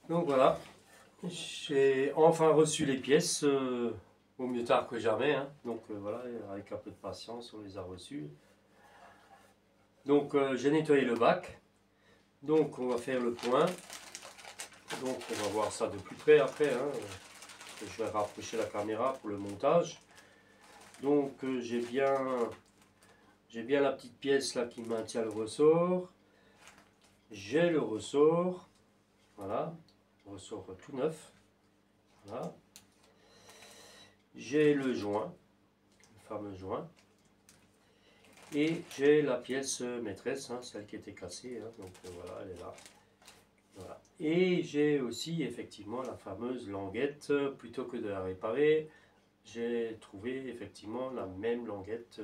Donc voilà, j'ai enfin reçu les pièces, au mieux tard que jamais, hein. Donc voilà, avec un peu de patience, on les a reçues. Donc j'ai nettoyé le bac, donc on va faire le point. Donc on va voir ça de plus près après, hein. Je vais rapprocher la caméra pour le montage. Donc j'ai bien la petite pièce là qui maintient le ressort. J'ai le ressort, voilà, ressort tout neuf. Voilà. J'ai le joint, le fameux joint. Et j'ai la pièce maîtresse, hein, celle qui était cassée, hein, donc voilà, elle est là. Voilà. Et j'ai aussi effectivement la fameuse languette, plutôt que de la réparer, j'ai trouvé effectivement la même languette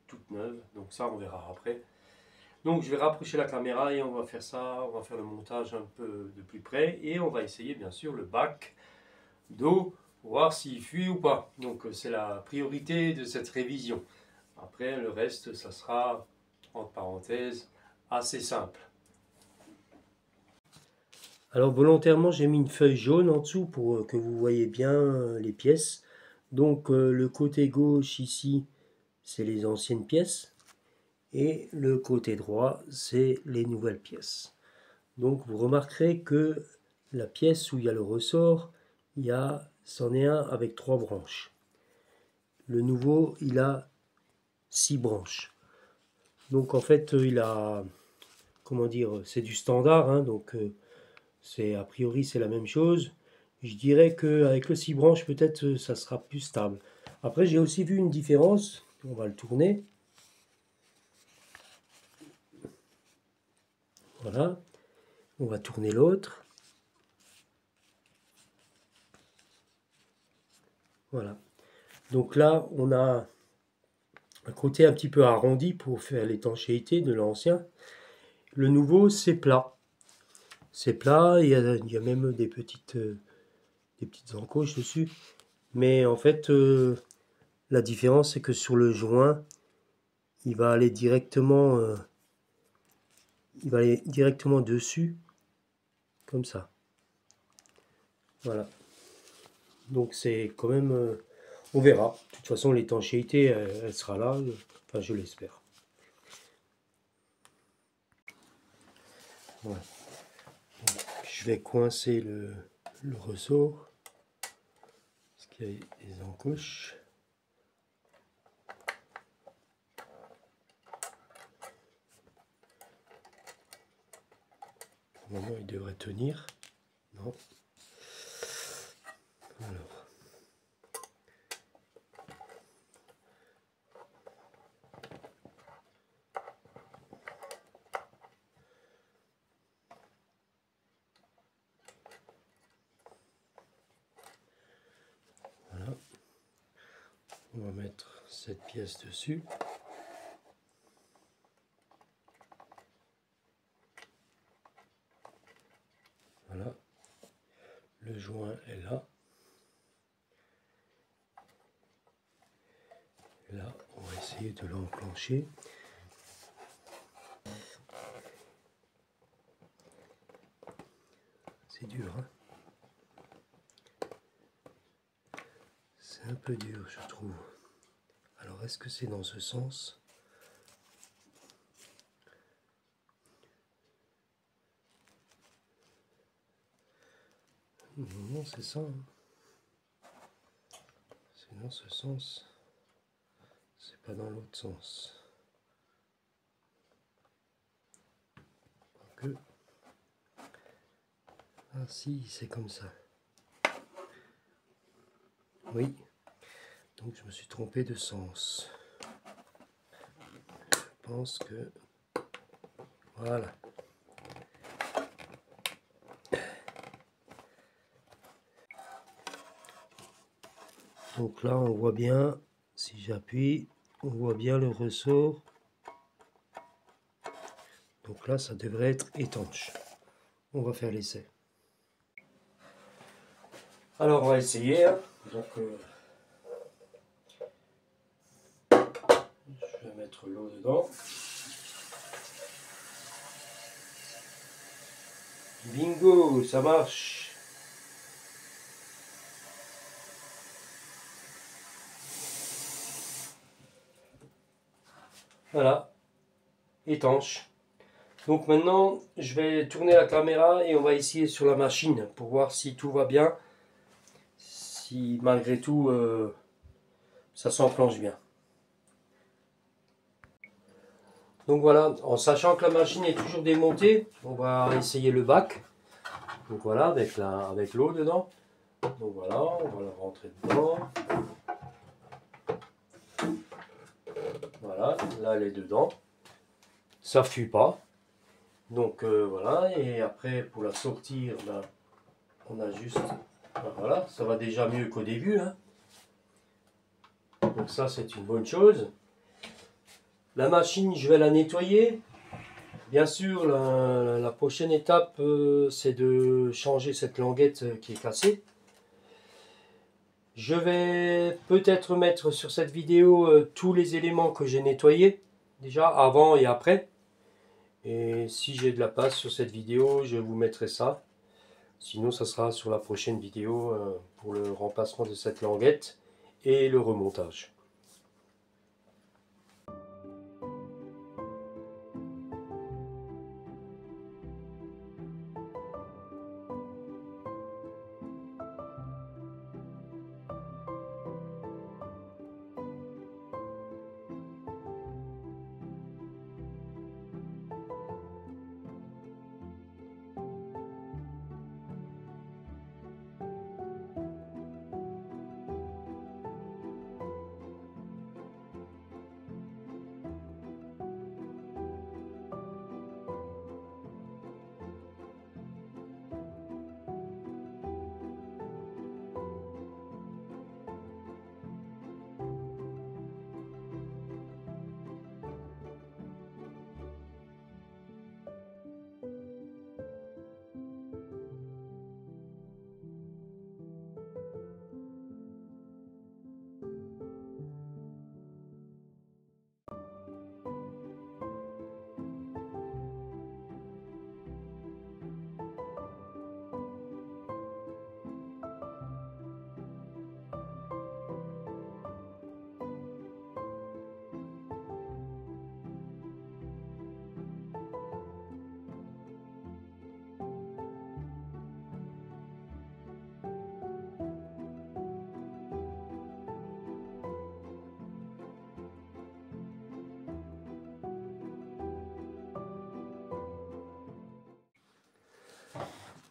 toute neuve, donc ça on verra après. Donc je vais rapprocher la caméra et on va faire ça, on va faire le montage un peu de plus près et on va essayer bien sûr le bac d'eau, voir s'il fuit ou pas. Donc c'est la priorité de cette révision. Après le reste ça sera, entre parenthèses, assez simple. Alors volontairement j'ai mis une feuille jaune en dessous pour que vous voyez bien les pièces. Donc le côté gauche ici c'est les anciennes pièces et le côté droit c'est les nouvelles pièces. Donc vous remarquerez que la pièce où il y a le ressort, c'en est un avec 3 branches. Le nouveau il a 6 branches. Donc en fait il a, comment dire, c'est du standard, hein, donc a priori c'est la même chose. Je dirais qu'avec le 6 branches peut-être ça sera plus stable. Après j'ai aussi vu une différence, on va le tourner. Voilà, on va tourner l'autre. Voilà. Donc là on a un côté un petit peu arrondi pour faire l'étanchéité de l'ancien. Le nouveau c'est plat. C'est plat, il y a même des petites encoches dessus. Mais en fait la différence c'est que sur le joint il va aller directement dessus, comme ça. Voilà. Donc c'est quand même, on verra. De toute façon l'étanchéité elle sera là, enfin je l'espère. Voilà. Donc, je vais coincer le ressort parce qu'il y a des encoches. Normalement il devrait tenir. Non. Alors. Voilà. On va mettre cette pièce dessus. Voilà. Le joint est là. Là, on va essayer de l'enclencher. C'est dur, hein? C'est un peu dur, je trouve. Alors, est-ce que c'est dans ce sens? Non, c'est ça. Hein. C'est dans ce sens. C'est pas dans l'autre sens. Que... Ah si, c'est comme ça. Oui. Donc je me suis trompé de sens. Je pense que... Voilà. Donc là, on voit bien, si j'appuie, on voit bien le ressort. Donc là, ça devrait être étanche. On va faire l'essai. Alors, on va essayer. Hein. Donc, je vais mettre l'eau dedans. Bingo, ça marche. Voilà, étanche. Donc maintenant, je vais tourner la caméra et on va essayer sur la machine pour voir si tout va bien, si malgré tout ça s'enclenche bien. Donc voilà, en sachant que la machine est toujours démontée, on va essayer le bac. Donc voilà, avec l'eau dedans. Donc voilà, on va la rentrer dedans. Voilà, là elle est dedans. Ça fuit pas. Donc voilà, et après pour la sortir, là, on a juste... Voilà, ça va déjà mieux qu'au début. Hein. Donc ça c'est une bonne chose. La machine, je vais la nettoyer. Bien sûr, la prochaine étape, c'est de changer cette languette qui est cassée. Je vais peut-être mettre sur cette vidéo tous les éléments que j'ai nettoyés, déjà avant et après. Et si j'ai de la place sur cette vidéo, je vous mettrai ça. Sinon, ça sera sur la prochaine vidéo pour le remplacement de cette languette et le remontage.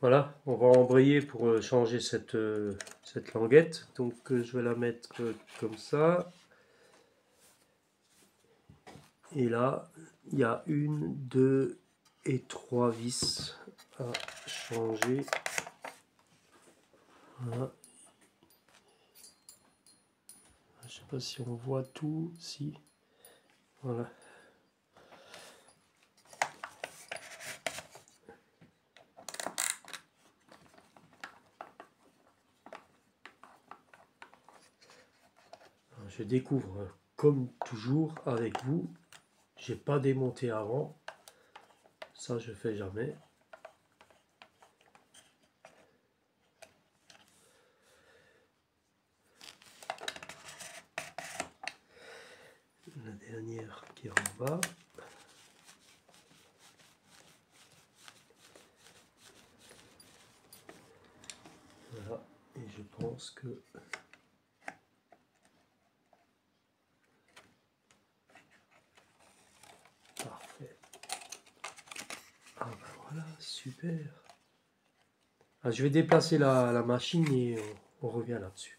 Voilà, on va embrayer pour changer cette languette. Donc je vais la mettre comme ça. Et là, il y a 1, 2 et 3 vis à changer. Voilà. Je ne sais pas si on voit tout. Si. Voilà. Je découvre comme toujours avec vous. J'ai pas démonté avant. Ça, je fais jamais. La dernière qui est en bas. Voilà. Et je pense que... Parfait. Ah ben voilà, super. Ah, je vais déplacer la machine et on revient là-dessus.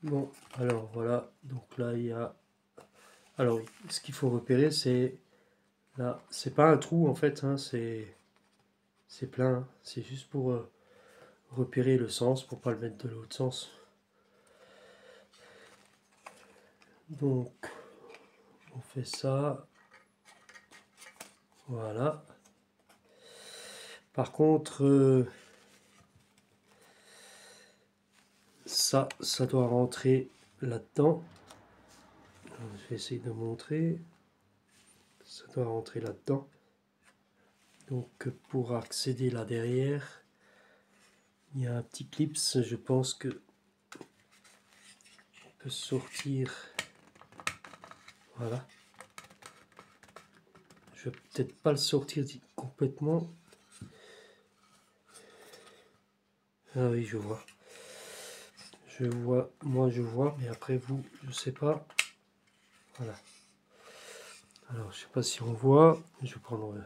Bon, alors voilà. Donc là, il y a... Alors, ce qu'il faut repérer, c'est... Là, c'est pas un trou en fait, hein, c'est plein. Hein. C'est juste pour repérer le sens, pour pas le mettre de l'autre sens. Donc, on fait ça. Voilà. Par contre, ça doit rentrer là-dedans. Je vais essayer de montrer. Ça doit rentrer là-dedans. Donc, pour accéder là derrière, il y a un petit clip. Je pense que on peut sortir Voilà. Je vais peut-être pas le sortir complètement. Ah oui, je vois. Je vois, moi je vois, mais après vous, je sais pas. Voilà. Alors, je sais pas si on voit. Je vais prendre le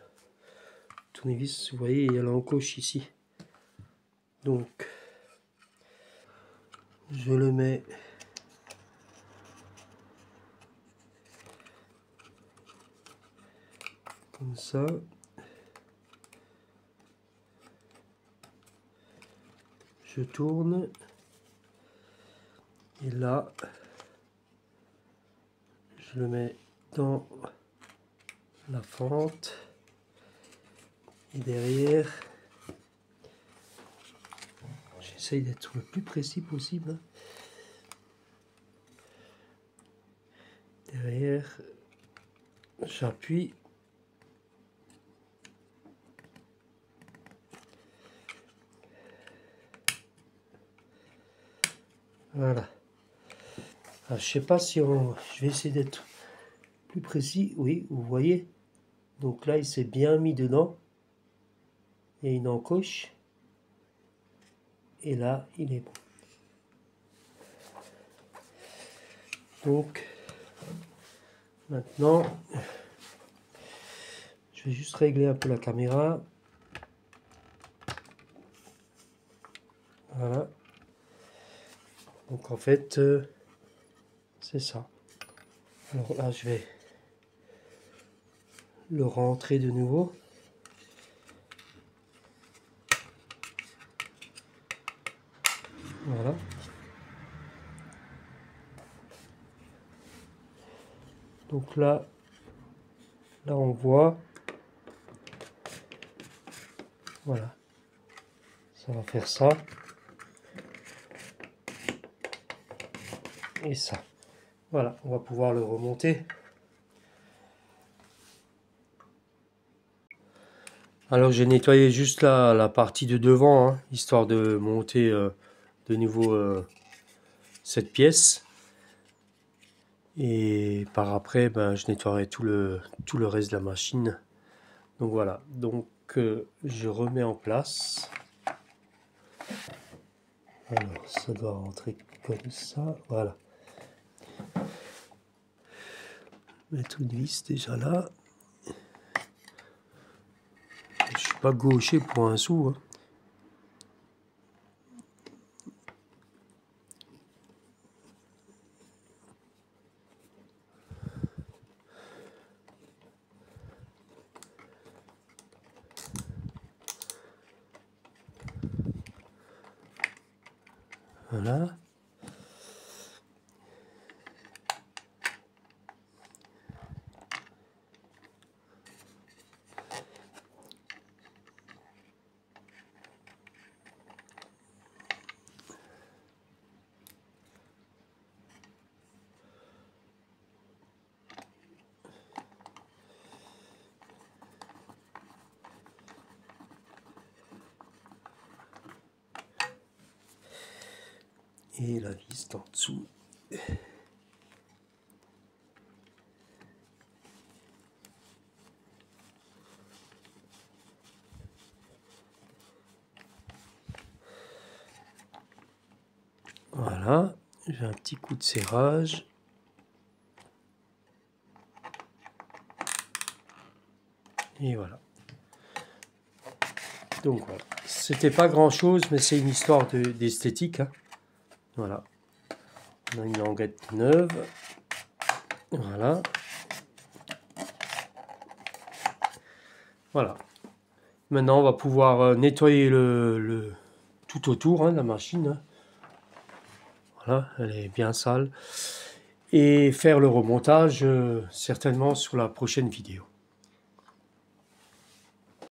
tournevis. Vous voyez, il y a l'encoche ici. Donc, je le mets comme ça. Je tourne. Et là, je le mets dans la fente. Et derrière, j'essaye d'être le plus précis possible. Derrière, j'appuie. Voilà. Alors, je sais pas si on... Je vais essayer d'être plus précis. Oui, vous voyez. Donc là, il s'est bien mis dedans. Il y a une encoche. Et là, il est bon. Donc, maintenant, je vais juste régler un peu la caméra. Voilà. Donc en fait, c'est ça. Alors là, je vais le rentrer de nouveau. Voilà. Donc là on voit. Voilà. Ça va faire ça. Et ça. Voilà, on va pouvoir le remonter. Alors j'ai nettoyé juste la partie de devant, hein, histoire de monter de nouveau cette pièce. Et par après, ben, je nettoierai tout le reste de la machine. Donc voilà, donc je remets en place. Alors ça doit rentrer comme ça, voilà. Mettre une vis déjà là. Je suis pas gaucher pour un sou, hein. Voilà. Et la vis en dessous. Voilà, j'ai un petit coup de serrage. Et voilà. Donc voilà. C'était pas grand chose, mais c'est une histoire d'esthétique, hein. Voilà. On a une languette neuve. Voilà. Voilà. Maintenant, on va pouvoir nettoyer le tout autour, hein, de la machine, hein. Voilà, elle est bien sale. Et faire le remontage certainement sur la prochaine vidéo.